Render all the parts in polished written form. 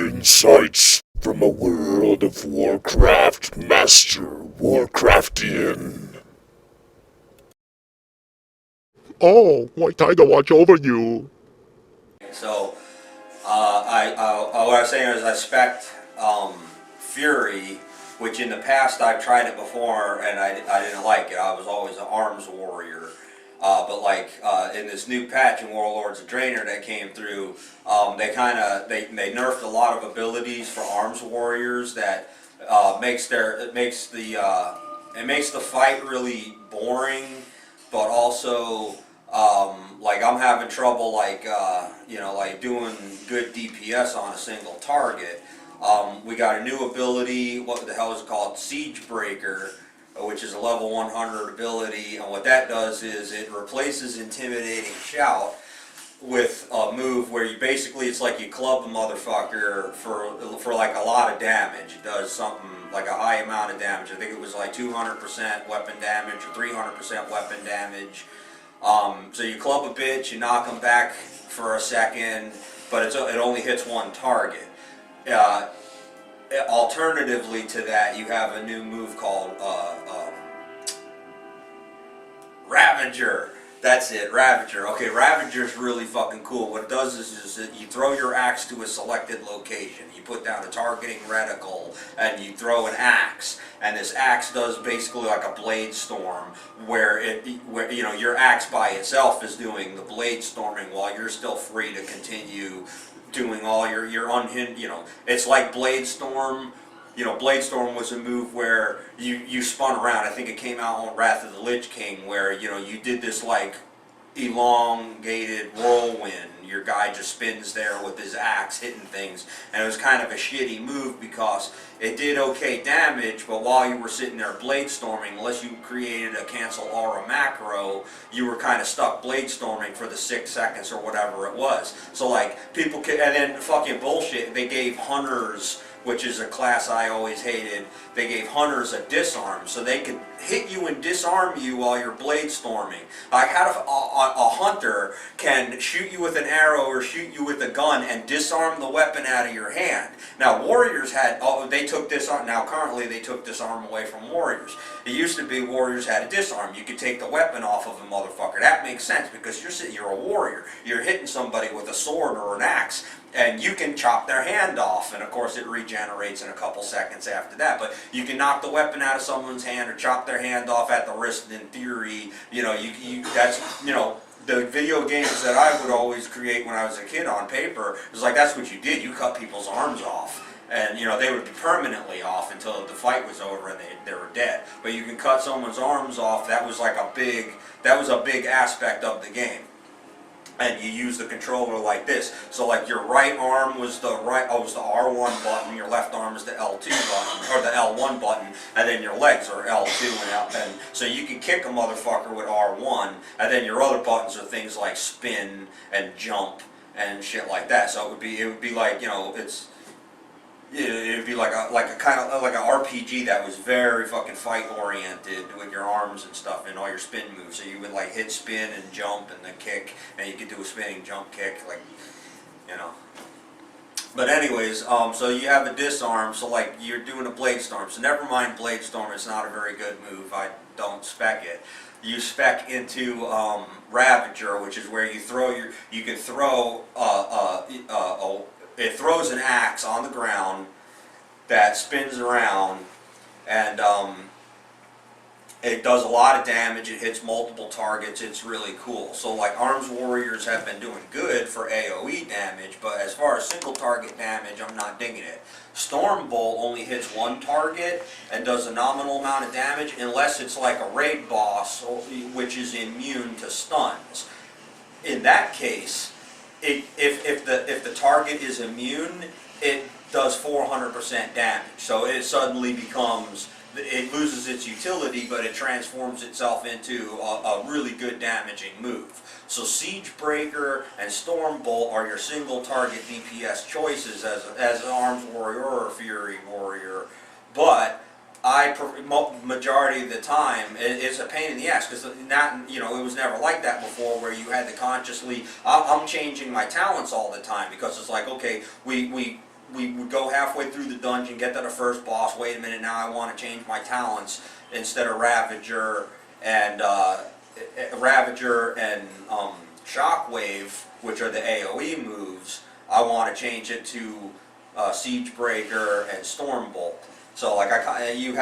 Insights from a World of Warcraft Master Warcraftian. Oh, my tiger watch over you. So, what I was saying is I spec'd Fury, which in the past I've tried it before and I didn't like it. I was always an arms warrior. But in this new patch in Warlords of Draenor that came through, they nerfed a lot of abilities for arms warriors that it makes the fight really boring, but also I'm having trouble doing good DPS on a single target. We got a new ability. What the hell is it called? Siege Breaker, which is a level 100 ability, and what that does is it replaces Intimidating Shout with a move where it's like you club a motherfucker for like a lot of damage. It does something like a high amount of damage. I think it was like 200% weapon damage or 300% weapon damage. So you club a bitch, you knock them back for a second, but it only hits one target. Alternatively to that, you have a new move called Ravager. That's it, Ravager. Okay, Ravager's really fucking cool. What it does is that you throw your axe to a selected location. You put down a targeting reticle and you throw an axe. And this axe does basically like a blade storm where your axe by itself is doing the blade storming while you're still free to continue doing all your unhinged, it's like Blade Storm. Blade Storm was a move where you spun around. I think it came out on Wrath of the Lich King where, you did this like elongated whirlwind. Your guy just spins there with his axe hitting things, and it was kind of a shitty move because it did okay damage, but while you were sitting there blade storming, unless you created a cancel aura macro, you were kind of stuck blade storming for the 6 seconds or whatever it was. So people could, and then fucking bullshit, they gave hunters, which is a class I always hated, they gave hunters a disarm, so they could hit you and disarm you while you're blade storming. Like how a hunter can shoot you with an arrow or shoot you with a gun and disarm the weapon out of your hand. Now warriors took disarm. Now currently they took disarm away from warriors. It used to be warriors had a disarm. You could take the weapon off of a motherfucker. That makes sense because you're a warrior. You're hitting somebody with a sword or an axe, and you can chop their hand off, and of course it regenerates in a couple seconds after that. But you can knock the weapon out of someone's hand or chop their hand off at the wrist. In theory, the video games that I would always create when I was a kid on paper, it was like that's what you did. You cut people's arms off. And they would be permanently off until the fight was over and they were dead. But you can cut someone's arms off. That was a big aspect of the game. And you use the controller like this. So like your right arm was the R1 button, your left arm is the L2 button, or the L1 button, and then your legs are L2 and so you can kick a motherfucker with R1, and then your other buttons are things like spin and jump and shit like that. So it would be like, it'd be like a kind of like an RPG that was very fucking fight oriented with your arms and stuff and all your spin moves. So you would like hit spin and jump and then kick, and you could do a spinning jump kick, But anyways, so you have a disarm, so like you're doing a blade storm. So never mind blade storm, it's not a very good move. I don't spec it. You spec into Ravager, which is where you can throw it throws an axe on the ground that spins around, and it does a lot of damage. It hits multiple targets. It's really cool. So like arms warriors have been doing good for AoE damage, but as far as single target damage, I'm not digging it. Stormbolt only hits one target and does a nominal amount of damage unless it's like a raid boss, which is immune to stuns. In that case, if the target is immune, it does 400% damage. So it suddenly it loses its utility, but it transforms itself into a really good damaging move. So Siege Breaker and Stormbolt are your single target DPS choices as an Arms Warrior or a Fury Warrior. But majority of the time, it's a pain in the ass because it was never like that before, where you had to consciously. I'm changing my talents all the time because it's like, okay, we we would go halfway through the dungeon, get to the first boss. Wait a minute, now I want to change my talents instead of Ravager and Shockwave, which are the AOE moves. I want to change it to Siegebreaker and Stormbolt. So like you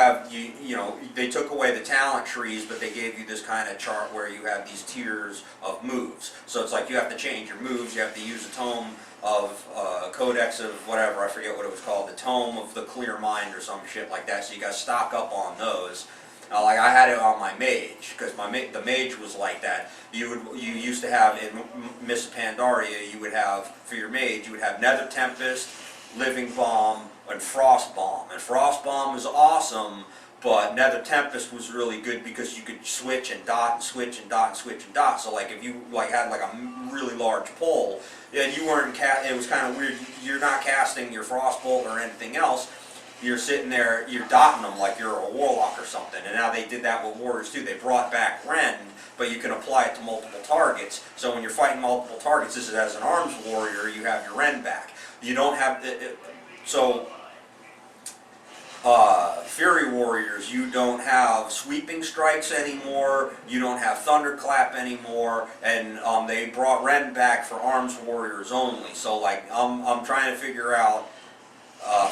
know they took away the talent trees, but they gave you this kind of chart where you have these tiers of moves. So it's like you have to change your moves. You have to use a tome of Codex of whatever, I forget what it was called, the Tome of the Clear Mind or some shit like that. So you got to stock up on those. Like I had it on my mage because the mage was like that. You used to have in Miss Pandaria, you would have for your mage, you would have Nether Tempest, Living Bomb, and Frost Bomb. And Frost Bomb was awesome, but Nether Tempest was really good because you could switch and dot and switch and dot and switch and dot. So like if you like had like a really large pole, and you weren't it was kind of weird. You're not casting your Frostbolt or anything else. You're sitting there, you're dotting them like you're a warlock or something. And now they did that with warriors too. They brought back Rend, but you can apply it to multiple targets. So when you're fighting multiple targets, this is as an arms warrior, you have your Rend back. You don't have Fury Warriors, you don't have Sweeping Strikes anymore, you don't have Thunderclap anymore, and they brought Rend back for Arms Warriors only. So like, I'm trying to figure out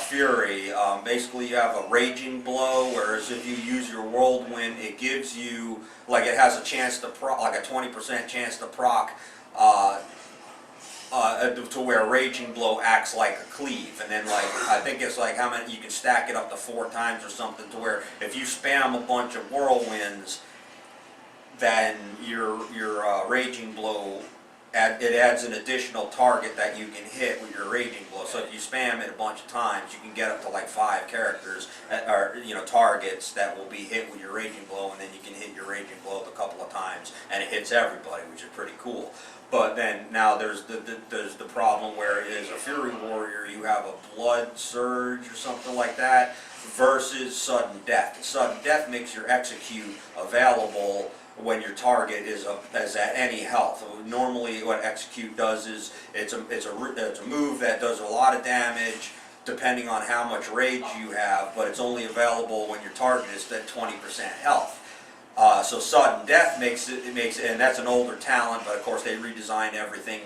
Fury. Basically you have a Raging Blow, whereas if you use your Whirlwind, it gives you, like it has a chance to proc, like a 20% chance to proc, to where Raging Blow acts like a cleave, and then like I think it's like how many you can stack it up to 4 times or something, to where if you spam a bunch of whirlwinds, then your Raging Blow it adds an additional target that you can hit with your Raging Blow. So if you spam it a bunch of times, you can get up to like 5 characters or targets that will be hit with your Raging Blow, and then you can hit your Raging Blow a couple of times, and it hits everybody, which is pretty cool. But then now there's the problem where it is a Fury Warrior, you have a Blood Surge or something like that versus Sudden Death. Sudden Death makes your Execute available when your target is at any health. Normally what Execute does is it's a move that does a lot of damage depending on how much rage you have, but it's only available when your target is at 20% health. So Sudden Death makes it, and that's an older talent, but of course they redesigned everything,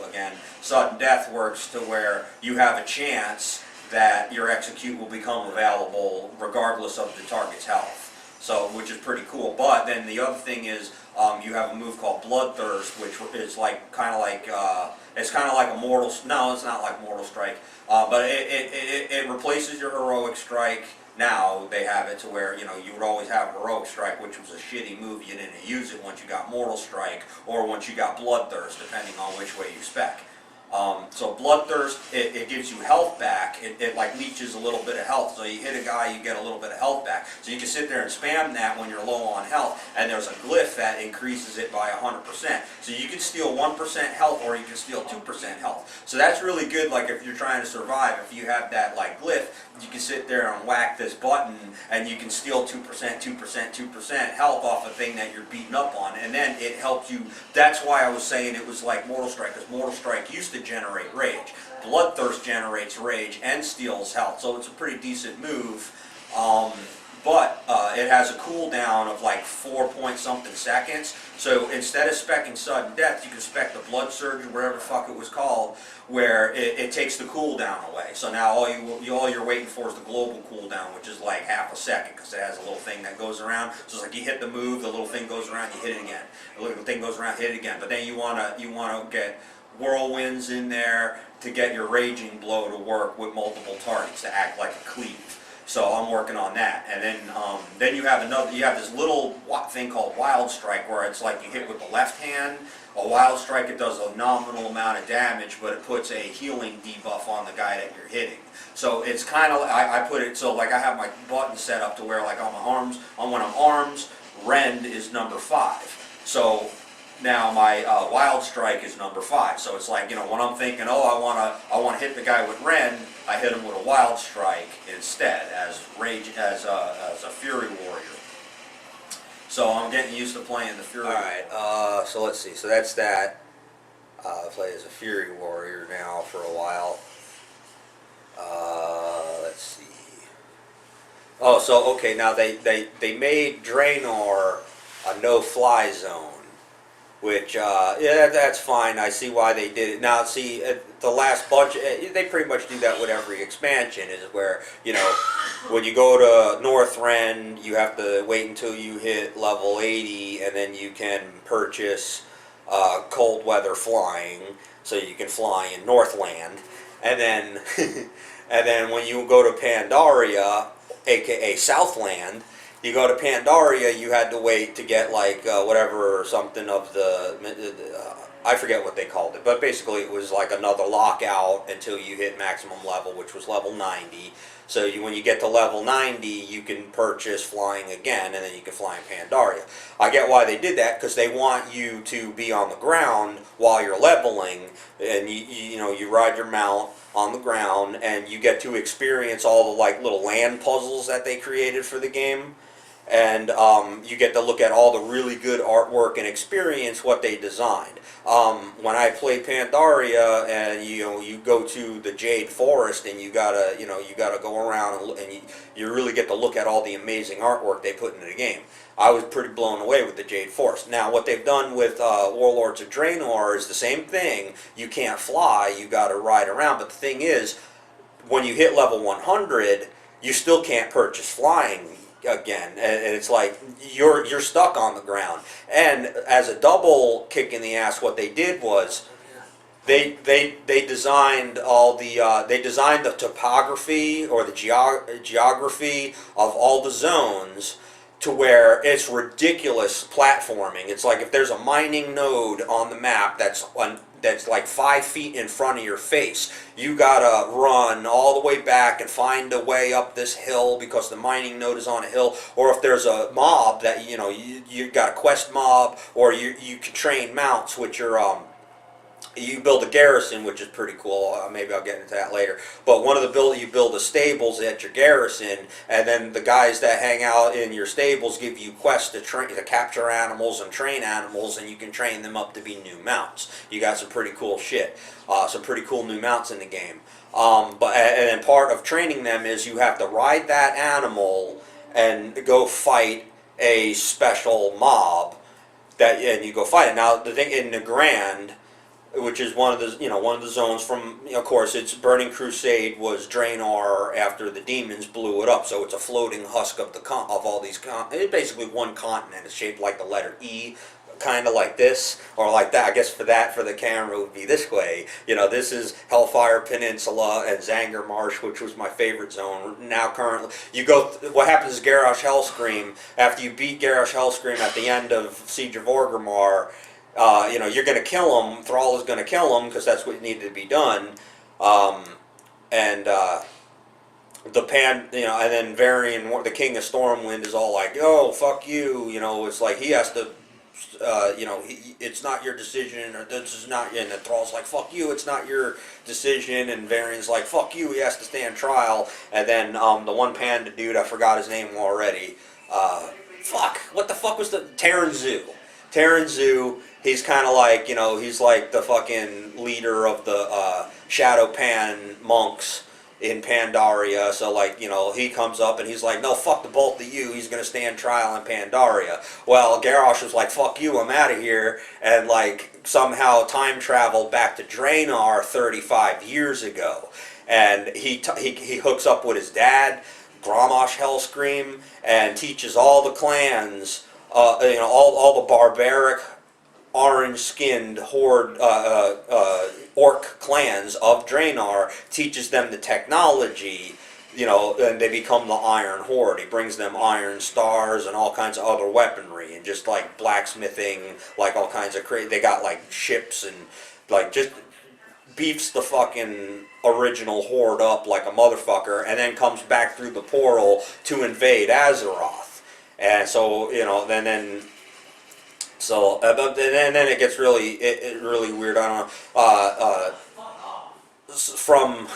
again. Sudden Death works to where you have a chance that your Execute will become available regardless of the target's health. So, which is pretty cool. But then the other thing is, you have a move called Bloodthirst, which is like it's kind of like a Mortal. No, it's not like Mortal Strike, but it replaces your Heroic Strike. Now they have it to where you would always have Heroic Strike, which was a shitty move. You didn't use it once you got Mortal Strike or once you got Bloodthirst, depending on which way you spec. So Bloodthirst, it gives you health back. It like leeches a little bit of health. So you hit a guy, you get a little bit of health back. So you can sit there and spam that when you're low on health, and there's a glyph that increases it by 100%. So you can steal 1% health, or you can steal 2% health. So that's really good, like if you're trying to survive. If you have that like glyph, you can sit there and whack this button, and you can steal 2%, 2%, 2% health off a thing that you're beating up on. And then it helps you. That's why I was saying it was like Mortal Strike, because Mortal Strike used to generate rage. Bloodthirst generates rage and steals health, so it's a pretty decent move. But it has a cooldown of like 4-point-something seconds. So instead of specking Sudden Death, you can spec the Blood Surge or whatever the fuck it was called, where it takes the cooldown away. So now all you're waiting for is the global cooldown, which is like half a second, because it has a little thing that goes around. So it's like you hit the move, the little thing goes around, you hit it again. The little thing goes around, hit it again. But then you wanna get Whirlwinds in there to get your Raging Blow to work with multiple targets to act like a cleave. So I'm working on that, and then you have this little thing called Wild Strike, where it's like you hit with the left hand. A Wild Strike, it does a nominal amount of damage, but it puts a healing debuff on the guy that you're hitting. So it's kind of, I put it so like I have my button set up to where like on my arms, when I'm arms, Rend is number 5. So now my Wild Strike is number 5. So it's like, when I'm thinking, oh, I wanna hit the guy with Rend, I hit him with a Wild Strike instead as a Fury Warrior. So I'm getting used to playing the Fury. All right. So let's see. So that's that. I play as a Fury Warrior now for a while. Oh, so okay, now they made Draenor a no-fly zone, which yeah, that's fine. I see why they did it. Now, see, the last bunch, they pretty much do that with every expansion. Is where when you go to Northrend, you have to wait until you hit level 80, and then you can purchase cold weather flying, so you can fly in Northland, and then and then when you go to Pandaria, aka Southland, you go to Pandaria, you had to wait to get like whatever or something of I forget what they called it, but basically it was like another lockout until you hit maximum level, which was level 90. So when you get to level 90, you can purchase flying again, and then you can fly in Pandaria. I get why they did that, because they want you to be on the ground while you're leveling, and you ride your mount on the ground, and you get to experience all the like little land puzzles that they created for the game. And you get to look at all the really good artwork and experience what they designed. When I play Pandaria, and you go to the Jade Forest, and you gotta go around, and you really get to look at all the amazing artwork they put into the game. I was pretty blown away with the Jade Forest. Now, what they've done with Warlords of Draenor is the same thing. You can't fly; you gotta ride around. But the thing is, when you hit level 100, you still can't purchase flying again, and it's like you're stuck on the ground. And as a double kick in the ass, what they did was they designed they designed the topography, or the geography of all the zones, to where it's ridiculous platforming. It's like if there's a mining node on the map that's like 5 feet in front of your face, you gotta run all the way back and find a way up this hill because the mining node is on a hill. Or if there's a mob that you got a quest mob, or you can train mounts, which are you build a garrison, which is pretty cool. Maybe I'll get into that later. But one of the you build the stables at your garrison, and then the guys that hang out in your stables give you quests to capture animals and train animals, and you can train them up to be new mounts. You got some pretty cool shit, some pretty cool new mounts in the game. And then part of training them is you have to ride that animal and go fight a special mob and you go fight it. Now the thing in the Grand, which is one of the zones from, of course, it's Burning Crusade was Draenor after the demons blew it up, so it's a floating husk of all these it's basically one continent. It's shaped like the letter E, kind of like this, or like that. I guess for the camera it would be this way. This is Hellfire Peninsula and Zanger Marsh, which was my favorite zone. Now currently, what happens is Garrosh Hellscream, after you beat Garrosh Hellscream at the end of Siege of Orgrimmar, you're going to kill him. Thrall is going to kill him because that's what needed to be done. And then Varian, the King of Stormwind, is all like, "Oh, fuck you!" It's like he has to, it's not your decision, or this is not. And then Thrall's like, "Fuck you! It's not your decision." And Varian's like, "Fuck you! He has to stand trial." And then the one panda dude, I forgot his name already. What the fuck was the Terran Zoo? Terran Zoo. He's kind of like, he's like the fucking leader of the Shadow Pan monks in Pandaria. So, like, he comes up and he's like, "No, fuck the both of you. He's going to stand trial in Pandaria." Well, Garrosh was like, "Fuck you, I'm out of here." And, like, somehow time traveled back to Draenor 35 years ago. And he hooks up with his dad, Grommash Hellscream, and teaches all the clans, all the barbaric, orange-skinned horde orc clans of Draenor, teaches them the technology, and they become the Iron Horde. He brings them iron stars and all kinds of other weaponry, and just like blacksmithing, like all kinds of crazy. They got like ships, and like just beefs the fucking original Horde up like a motherfucker, and then comes back through the portal to invade Azeroth. And so, then it gets really weird. I don't know. From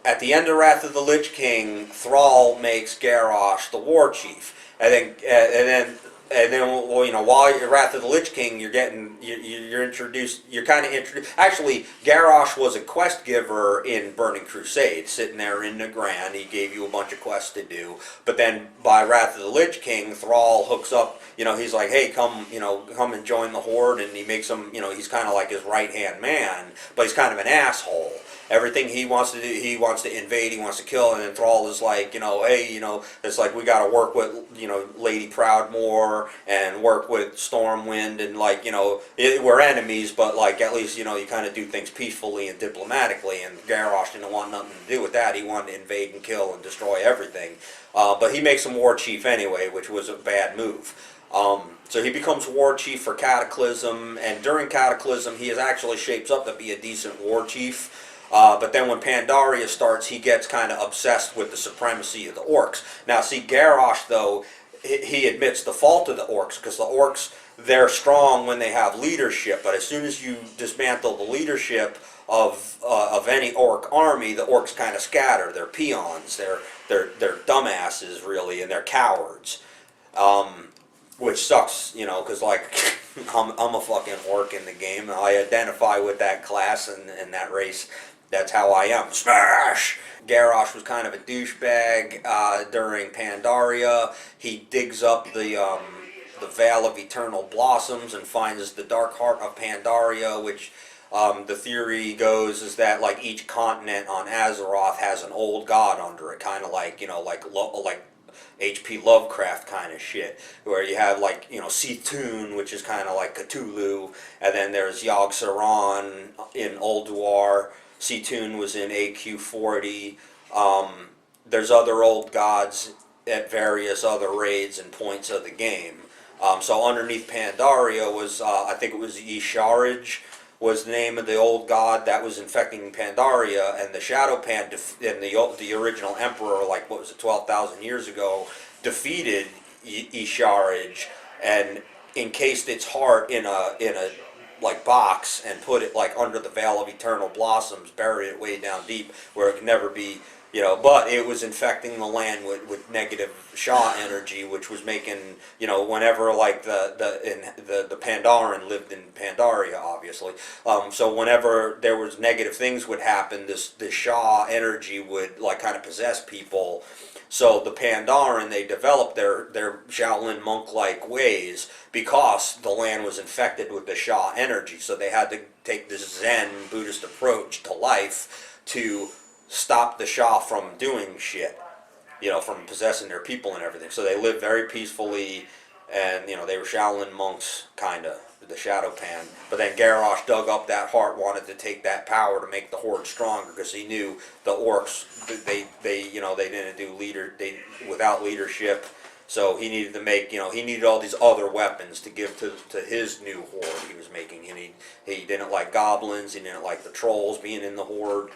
at the end of Wrath of the Lich King, Thrall makes Garrosh the war chief, and then and then, well, while you're Wrath of the Lich King, you're introduced. You're kind of introduced. Actually, Garrosh was a quest giver in Burning Crusade, sitting there in the Grand. He gave you a bunch of quests to do. But then by Wrath of the Lich King, Thrall hooks up. He's like, hey, come and join the Horde, and he makes him. He's kind of like his right hand man, but he's kind of an asshole. Everything he wants to do, he wants to invade, he wants to kill, and then Thrall is like, hey, it's like we got to work with, Lady Proudmoore and work with Stormwind, and like, we're enemies, but like at least, you kind of do things peacefully and diplomatically, and Garrosh didn't want nothing to do with that. He wanted to invade and kill and destroy everything. But he makes him war chief anyway, which was a bad move. So he becomes war chief for Cataclysm, and during Cataclysm, he actually shapes up to be a decent war chief. But then when Pandaria starts, he gets kind of obsessed with the supremacy of the orcs. Now, see, Garrosh, though, he admits the fault of the orcs, because the orcs, they're strong when they have leadership, but as soon as you dismantle the leadership of any orc army, the orcs kind of scatter. They're peons, they're dumbasses, really, and they're cowards. Which sucks, because like, I'm a fucking orc in the game. I identify with that class and that race. That's how I am. Smash! Garrosh was kind of a douchebag during Pandaria. He digs up the Vale of Eternal Blossoms and finds the Dark Heart of Pandaria, which the theory goes is that like each continent on Azeroth has an old god under it, kind of like, like H.P. Lovecraft kind of shit, where you have like, Seatoon, which is kind of like Cthulhu, and then there's Yogg-Saron in Ulduar. Seatoon was in AQ40. There's other old gods at various other raids and points of the game. So underneath Pandaria was, I think it was Isharij was the name of the old god that was infecting Pandaria, and the Shadow Pan and the original Emperor, like what was it, 12,000 years ago, defeated Isharij and encased its heart in a like box and put it like under the Vale of Eternal Blossoms, buried it way down deep where it could never be, but it was infecting the land with negative Shah energy, which was making, whenever like the Pandaren lived in Pandaria, obviously. So whenever there was negative things would happen, this Shah energy would like kind of possess people. So the Pandaren, they developed their Shaolin monk-like ways because the land was infected with the Shah energy. So they had to take this Zen Buddhist approach to life to stop the Shah from doing shit, from possessing their people and everything. So they lived very peacefully, and they were Shaolin monks, kind of, the Shadow Pan. But then Garrosh dug up that heart, wanted to take that power to make the Horde stronger, because he knew the orcs, they didn't do without leadership. So he needed to make, he needed all these other weapons to give to his new Horde he was making. And he didn't like goblins, he didn't like the trolls being in the Horde.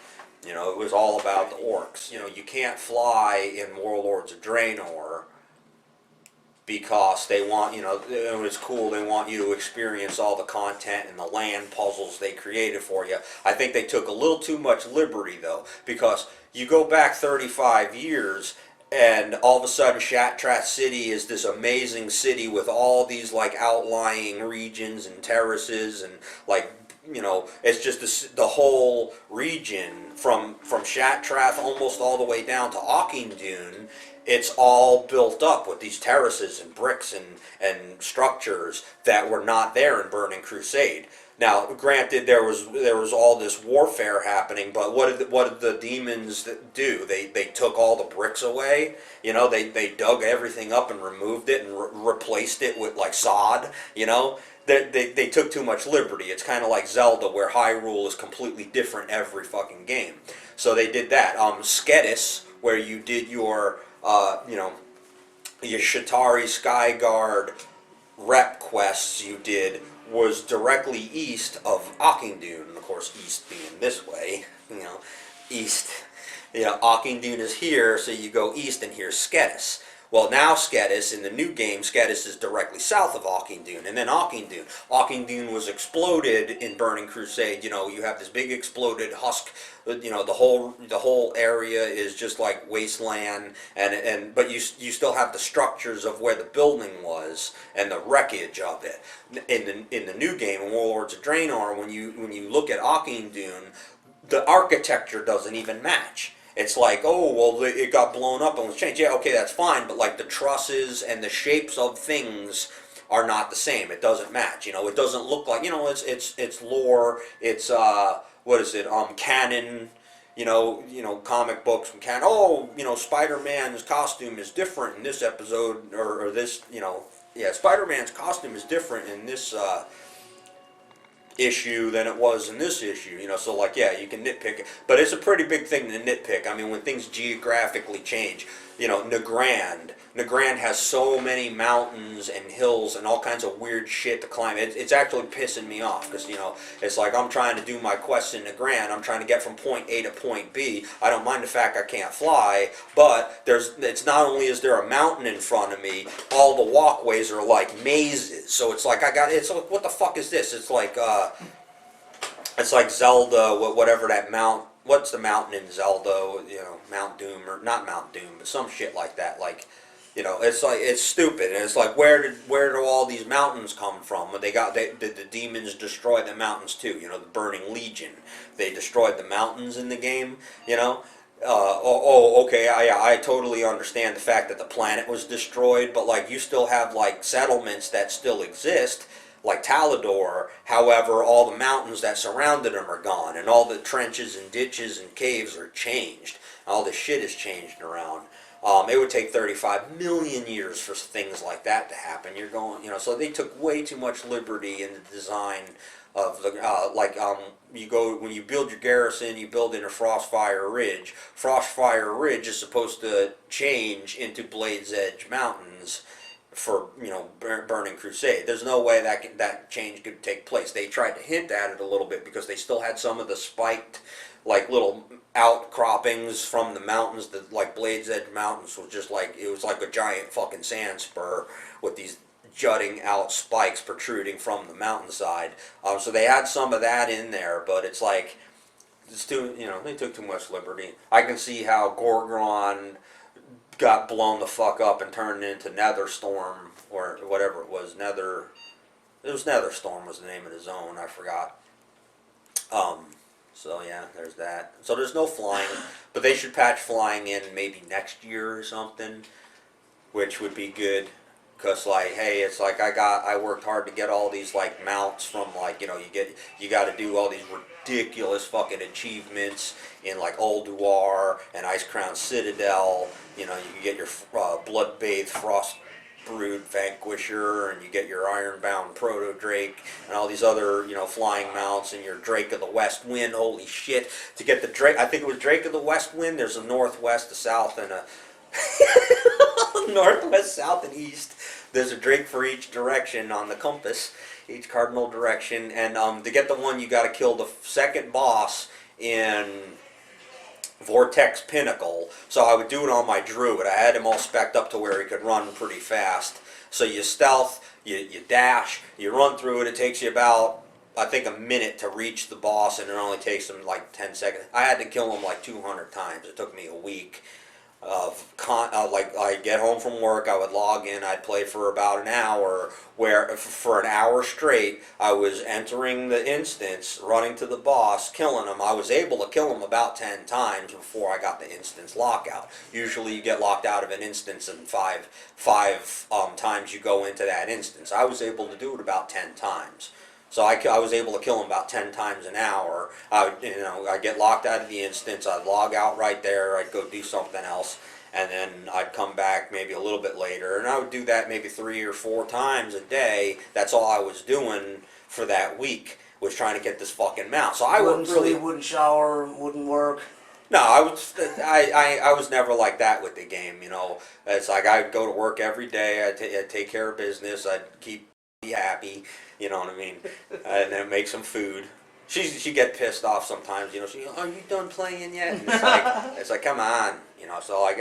It was all about the orcs. You can't fly in Warlords of Draenor because they want, it's cool, they want you to experience all the content and the land puzzles they created for you. I think they took a little too much liberty, though, because you go back 35 years and all of a sudden Shattrath City is this amazing city with all these like outlying regions and terraces and like, it's just the whole region from Shattrath almost all the way down to Auchindoun. It's all built up with these terraces and bricks and structures that were not there in Burning Crusade. Now, granted, there was all this warfare happening, but what did the demons do? They took all the bricks away. They dug everything up and removed it and replaced it with like sod. They took too much liberty. It's kind of like Zelda, where Hyrule is completely different every fucking game. So they did that. Skedis, where you did your Shatari Skyguard rep quests you did, was directly east of Auchindoun, and of course east being this way, east, Auchindoun is here, so you go east and here's Skedis. Well, now Skedis, in the new game, Skedis is directly south of Auchindoun, and then Auchindoun. Auchindoun was exploded in Burning Crusade. You know, you have this big exploded husk. You know, the whole area is just like wasteland, but you still have the structures of where the building was and the wreckage of it. In the new game, in Warlords of Draenor, when you look at Auchindoun, the architecture doesn't even match. It's like, oh, well, it got blown up and was changed. Yeah, okay, that's fine, but like the trusses and the shapes of things are not the same. It doesn't match. You know, it doesn't look like, you know, it's lore. It's what is it? Canon. Comic books from canon. Oh, Spider-Man's costume is different in this episode, or this, yeah, Spider-Man's costume is different in this issue than it was in this issue, so like, yeah, you can nitpick it, but it's a pretty big thing to nitpick. I mean, when things geographically change, Nagrand has so many mountains and hills and all kinds of weird shit to climb. It's actually pissing me off because, it's like I'm trying to do my quest in Nagrand. I'm trying to get from point A to point B. I don't mind the fact I can't fly, but it's not only is there a mountain in front of me, all the walkways are like mazes. So it's like it's like, what the fuck is this? It's like Zelda, whatever that mount. What's the mountain in Zelda? Mount Doom, or not Mount Doom, but some shit like that. Like, it's like, it's stupid, and it's like, where do all these mountains come from? Did the demons destroy the mountains too? The Burning Legion, they destroyed the mountains in the game. Okay, I totally understand the fact that the planet was destroyed, but like, you still have like settlements that still exist, like Talador. However, all the mountains that surrounded them are gone, and all the trenches and ditches and caves are changed. All the shit is changed around. It would take 35 million years for things like that to happen. You're going, so they took way too much liberty in the design of the, when you build your garrison, you build in a Frostfire Ridge. Frostfire Ridge is supposed to change into Blade's Edge Mountains for Burning Crusade. There's no way that change could take place. They tried to hint at it a little bit because they still had some of the spiked, like, little outcroppings from the mountains. That, like, Blade's Edge Mountains was just like, it was like a giant fucking sand spur with these jutting out spikes protruding from the mountainside. So they had some of that in there, but it's like, it's too, they took too much liberty. I can see how Gorgon got blown the fuck up and turned into Netherstorm, or whatever it was. Netherstorm was the name of the zone, I forgot. So yeah, there's that. So there's no flying, but they should patch flying in maybe next year or something, which would be good. Cause like, hey, it's like I worked hard to get all these like mounts from, like, you got to do all these ridiculous fucking achievements in like Ulduar and Icecrown Citadel. You can get your Bloodbathed Frostbrood Vanquisher, and you get your Ironbound Proto Drake and all these other flying mounts, and your Drake of the West Wind. Holy shit! To get the Drake, I think it was Drake of the West Wind. There's a northwest, a south, and a northwest, south, and east. There's a Drake for each direction on the compass, each cardinal direction, and to get the one, you got to kill the second boss in Vortex Pinnacle. So I would do it on my druid. I had him all spec'd up to where he could run pretty fast. So you stealth, you dash, you run through it. It takes you about, I think, a minute to reach the boss, and it only takes him like 10 seconds. I had to kill him like 200 times. It took me a week. Like, I'd get home from work, I would log in, I'd play for about an hour, where for an hour straight I was entering the instance, running to the boss, killing him. I was able to kill him about 10 times before I got the instance lockout. Usually you get locked out of an instance in five times you go into that instance. I was able to do it about 10 times. So I was able to kill him about 10 times an hour. I'd get locked out of the instance, I'd log out right there, I'd go do something else, and then I'd come back maybe a little bit later, and I would do that maybe 3 or 4 times a day. That's all I was doing for that week, was trying to get this fucking mount. So I wouldn't sleep, wouldn't shower, wouldn't work. No, I was never like that with the game. It's like I'd go to work every day, I'd take care of business, I'd keep happy, you know what I mean, and then make some food, she get pissed off sometimes, you know. She, are you done playing yet? And it's like, come on, you know. So like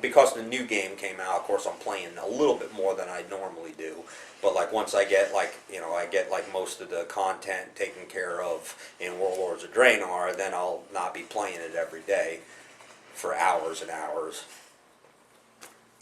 because the new game came out, of course I'm playing a little bit more than I normally do. But like once I get like, you know, I get like most of the content taken care of in Warlords of Draenor, then I'll not be playing it every day for hours and hours.